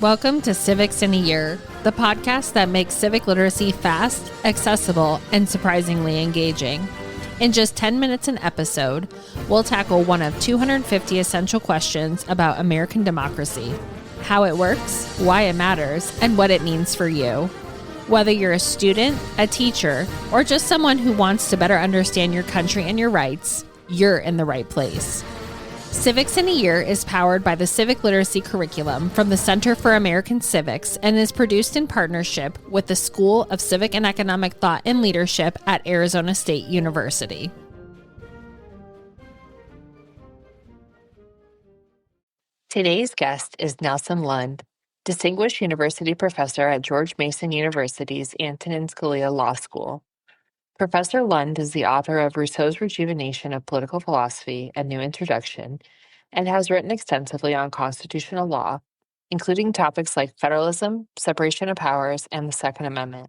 Welcome to Civics in a Year, the podcast that makes civic literacy fast, accessible, and surprisingly engaging. In just 10 minutes an episode, we'll tackle one of 250 essential questions about American democracy, how it works, why it matters, and what it means for you. Whether you're a student, a teacher, or just someone who wants to better understand your country and your rights, you're in the right place. Civics in a Year is powered by the Civic Literacy Curriculum from the Center for American Civics and is produced in partnership with the School of Civic and Economic Thought and Leadership at Arizona State University. Today's guest is Nelson Lund, Distinguished University Professor at George Mason University's Antonin Scalia Law School. Professor Lund is the author of Rousseau's Rejuvenation of Political Philosophy, A New Introduction, and has written extensively on constitutional law, including topics like federalism, separation of powers, and the Second Amendment.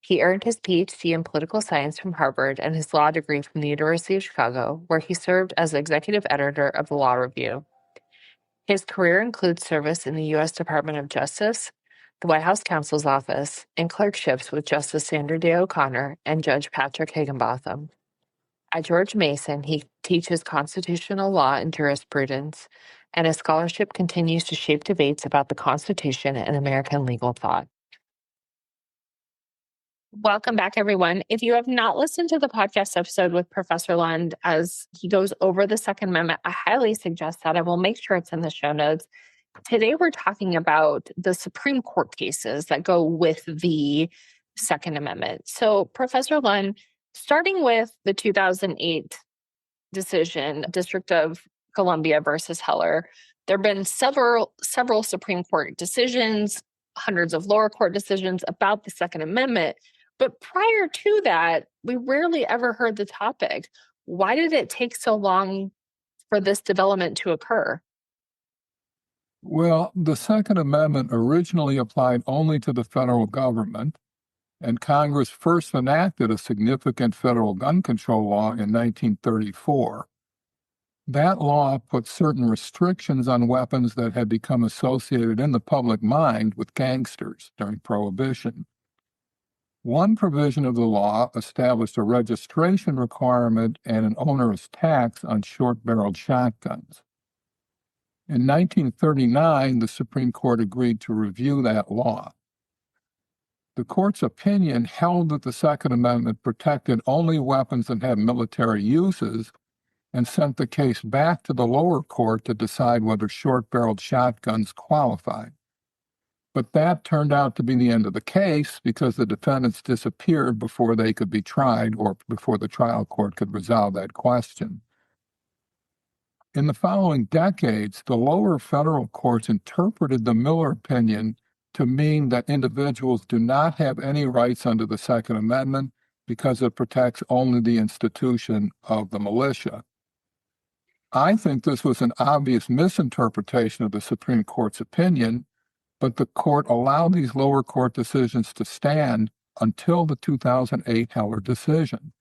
He earned his PhD in political science from Harvard and his law degree from the University of Chicago, where he served as executive editor of the Law Review. His career includes service in the U.S. Department of Justice, the White House Counsel's Office, and clerkships with Justice Sandra Day O'Connor and Judge Patrick Higginbotham. At George Mason, he teaches constitutional law and jurisprudence, and his scholarship continues to shape debates about the Constitution and American legal thought. Welcome back, everyone. If you have not listened to the podcast episode with Professor Lund as he goes over the Second Amendment, I highly suggest that. I will make sure it's in the show notes. Today, we're talking about the Supreme Court cases that go with the Second Amendment. So, Professor Lund, starting with the 2008 decision, District of Columbia versus Heller, there have been several Supreme Court decisions, hundreds of lower court decisions about the Second Amendment. But prior to that, we rarely ever heard the topic. Why did it take so long for this development to occur? Well, the Second Amendment originally applied only to the federal government, and Congress first enacted a significant federal gun control law in 1934. That law put certain restrictions on weapons that had become associated in the public mind with gangsters during Prohibition. One provision of the law established a registration requirement and an onerous tax on short-barreled shotguns. In 1939, the Supreme Court agreed to review that law. The court's opinion held that the Second Amendment protected only weapons that had military uses and sent the case back to the lower court to decide whether short-barreled shotguns qualified. But that turned out to be the end of the case because the defendants disappeared before they could be tried or before the trial court could resolve that question. In the following decades, the lower federal courts interpreted the Miller opinion to mean that individuals do not have any rights under the Second Amendment because it protects only the institution of the militia. I think this was an obvious misinterpretation of the Supreme Court's opinion, but the court allowed these lower court decisions to stand until the 2008 Heller decision.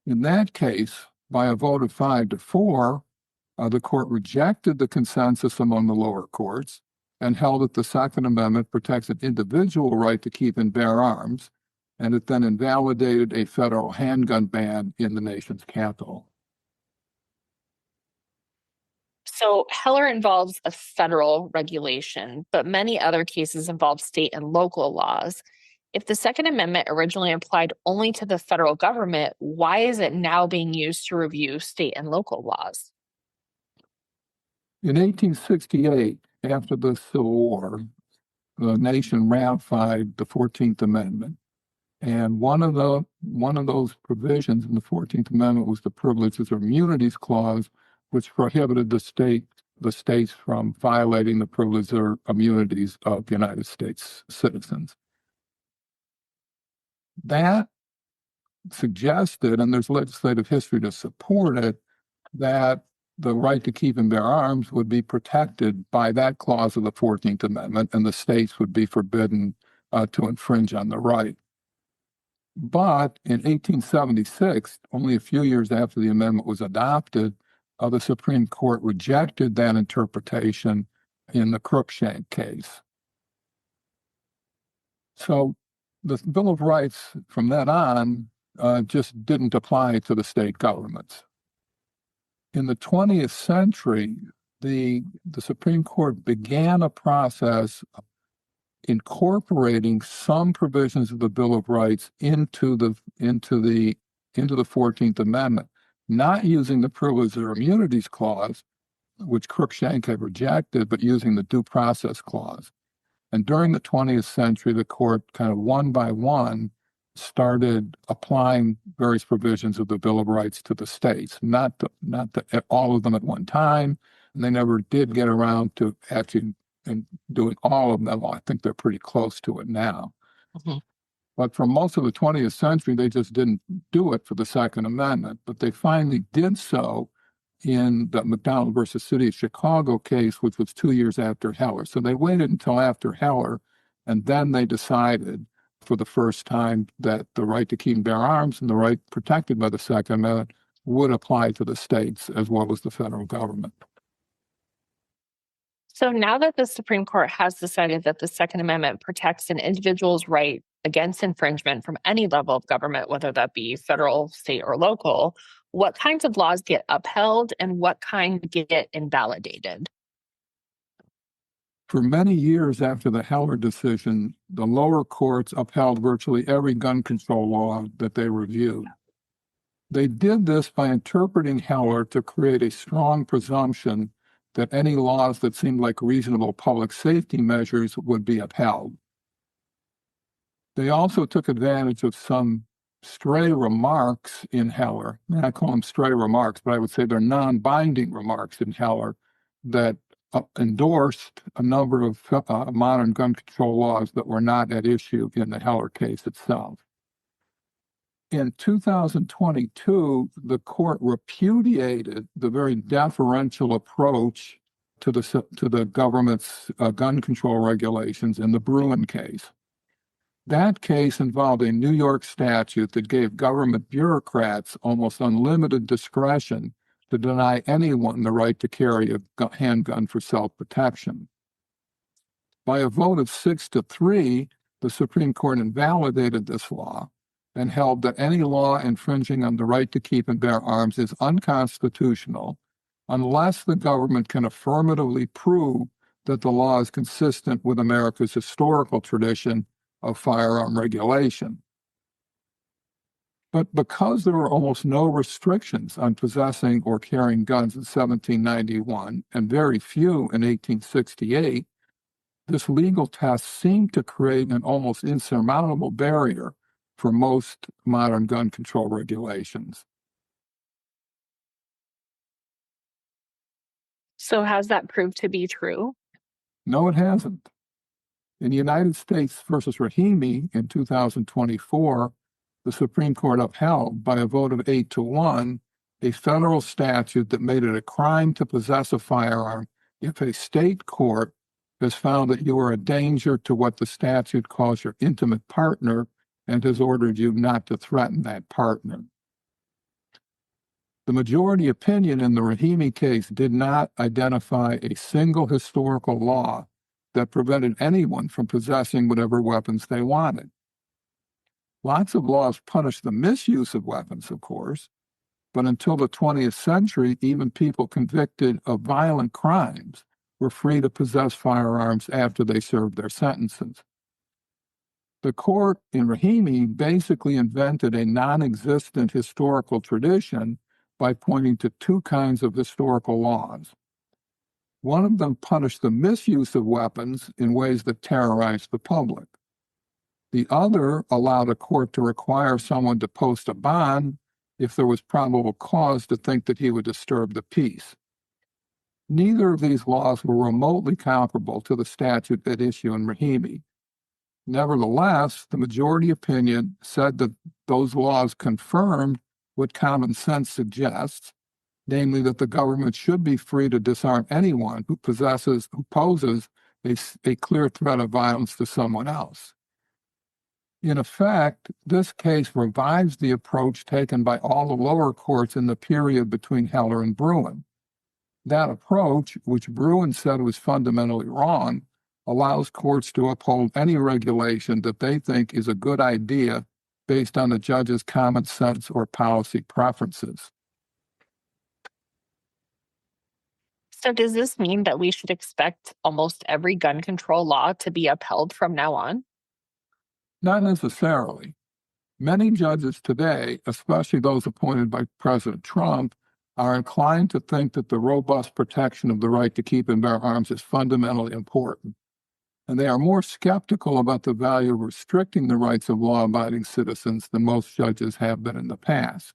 In that case, by a vote of 5-4, the court rejected the consensus among the lower courts and held that the Second Amendment protects an individual right to keep and bear arms, and it then invalidated a federal handgun ban in the nation's capital. So Heller involves a federal regulation, but many other cases involve state and local laws. If the Second Amendment originally applied only to the federal government, why is it now being used to review state and local laws? In 1868, after the Civil War, the nation ratified the 14th Amendment. And one of those provisions in the 14th Amendment was the Privileges or Immunities Clause, which prohibited the states from violating the privileges or immunities of United States citizens. That suggested, and there's legislative history to support it, that the right to keep and bear arms would be protected by that clause of the 14th Amendment, and the states would be forbidden to infringe on the right. But in 1876, only a few years after the amendment was adopted, the Supreme Court rejected that interpretation in the Cruikshank case. So the Bill of Rights from then on just didn't apply to the state governments. In the 20th century, the Supreme Court began a process of incorporating some provisions of the Bill of Rights into the 14th Amendment, not using the Privileges or Immunities Clause, which Cruikshank had rejected, but using the Due Process Clause. And during the 20th century, the court kind of one by one started applying various provisions of the Bill of Rights to the states, not all of them at one time. And they never did get around to actually doing all of them. I think they're pretty close to it now. Mm-hmm. But for most of the 20th century, they just didn't do it for the Second Amendment. But they finally did so in the McDonald versus City of Chicago case, which was 2 years after Heller. So they waited until after Heller, and then they decided for the first time that the right to keep and bear arms and the right protected by the Second Amendment would apply to the states as well as the federal government. So now that the Supreme Court has decided that the Second Amendment protects an individual's right against infringement from any level of government, whether that be federal, state, or local, what kinds of laws get upheld and what kind get invalidated? For many years after the Heller decision, the lower courts upheld virtually every gun control law that they reviewed. They did this by interpreting Heller to create a strong presumption that any laws that seemed like reasonable public safety measures would be upheld. They also took advantage of some stray remarks in Heller. I call them stray remarks, but I would say they're non-binding remarks in Heller that endorsed a number of modern gun control laws that were not at issue in the Heller case itself. In 2022, the court repudiated the very deferential approach to the government's gun control regulations in the Bruin case. That case involved a New York statute that gave government bureaucrats almost unlimited discretion to deny anyone the right to carry a handgun for self-protection. By a vote of 6-3, the Supreme Court invalidated this law and held that any law infringing on the right to keep and bear arms is unconstitutional unless the government can affirmatively prove that the law is consistent with America's historical tradition of firearm regulation. But because there were almost no restrictions on possessing or carrying guns in 1791 and very few in 1868, this legal test seemed to create an almost insurmountable barrier for most modern gun control regulations. So has that proved to be true? No, it hasn't. In the United States versus Rahimi in 2024, the Supreme Court upheld by a vote of 8-1 a federal statute that made it a crime to possess a firearm if a state court has found that you are a danger to what the statute calls your intimate partner and has ordered you not to threaten that partner. The majority opinion in the Rahimi case did not identify a single historical law that prevented anyone from possessing whatever weapons they wanted. Lots of laws punish the misuse of weapons, of course, but until the 20th century, even people convicted of violent crimes were free to possess firearms after they served their sentences. The court in Rahimi basically invented a non-existent historical tradition by pointing to two kinds of historical laws. One of them punished the misuse of weapons in ways that terrorized the public. The other allowed a court to require someone to post a bond if there was probable cause to think that he would disturb the peace. Neither of these laws were remotely comparable to the statute at issue in Rahimi. Nevertheless, the majority opinion said that those laws confirmed what common sense suggests, namely that the government should be free to disarm anyone who poses a clear threat of violence to someone else. In effect, this case revives the approach taken by all the lower courts in the period between Heller and Bruin. That approach, which Bruin said was fundamentally wrong, allows courts to uphold any regulation that they think is a good idea based on the judge's common sense or policy preferences. So does this mean that we should expect almost every gun control law to be upheld from now on? Not necessarily. Many judges today, especially those appointed by President Trump, are inclined to think that the robust protection of the right to keep and bear arms is fundamentally important. And they are more skeptical about the value of restricting the rights of law-abiding citizens than most judges have been in the past.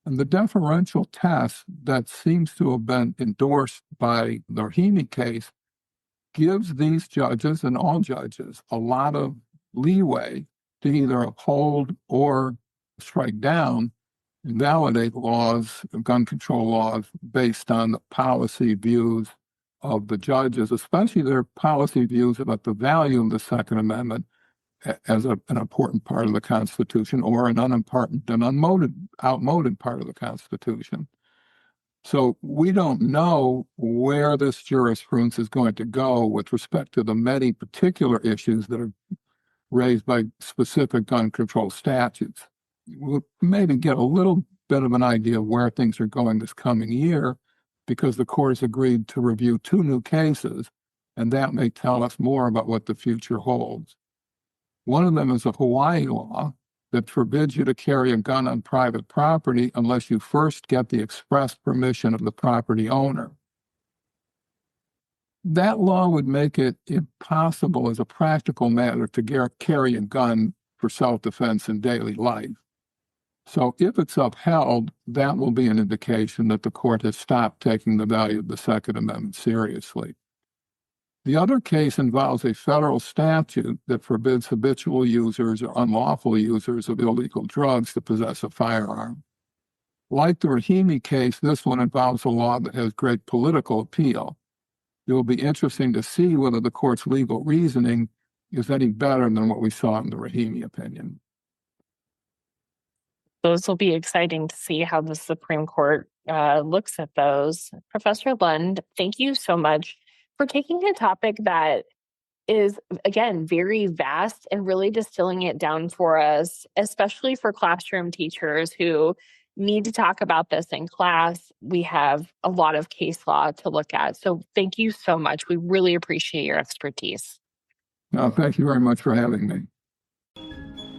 And the deferential test that seems to have been endorsed by the Rahimi case gives these judges and all judges a lot of leeway to either uphold or strike down and validate laws, gun control laws, based on the policy views of the judges, especially their policy views about the value of the Second Amendment as an important part of the Constitution, or an unimportant and outmoded part of the Constitution. So we don't know where this jurisprudence is going to go with respect to the many particular issues that are raised by specific gun control statutes. We'll maybe get a little bit of an idea of where things are going this coming year, because the court has agreed to review 2 new cases, and that may tell us more about what the future holds. One of them is a Hawaii law that forbids you to carry a gun on private property unless you first get the express permission of the property owner. That law would make it impossible as a practical matter to carry a gun for self-defense in daily life. So if it's upheld, that will be an indication that the court has stopped taking the value of the Second Amendment seriously. The other case involves a federal statute that forbids habitual users or unlawful users of illegal drugs to possess a firearm. Like the Rahimi case, this one involves a law that has great political appeal. It will be interesting to see whether the court's legal reasoning is any better than what we saw in the Rahimi opinion. Those will be exciting to see how the Supreme Court looks at those. Professor Lund, thank you so much for taking a topic that is, again, very vast and really distilling it down for us, especially for classroom teachers who need to talk about this in class. We have a lot of case law to look at. So thank you so much. We really appreciate your expertise. No, thank you very much for having me.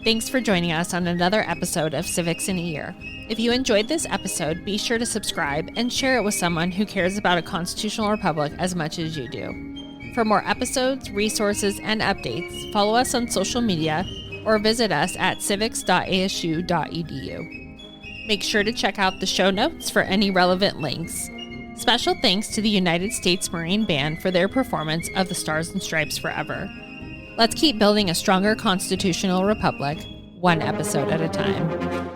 Thanks for joining us on another episode of Civics in a Year. If you enjoyed this episode, be sure to subscribe and share it with someone who cares about a constitutional republic as much as you do. For more episodes, resources, and updates, follow us on social media or visit us at civics.asu.edu. Make sure to check out the show notes for any relevant links. Special thanks to the United States Marine Band for their performance of the Stars and Stripes Forever. Let's keep building a stronger constitutional republic, one episode at a time.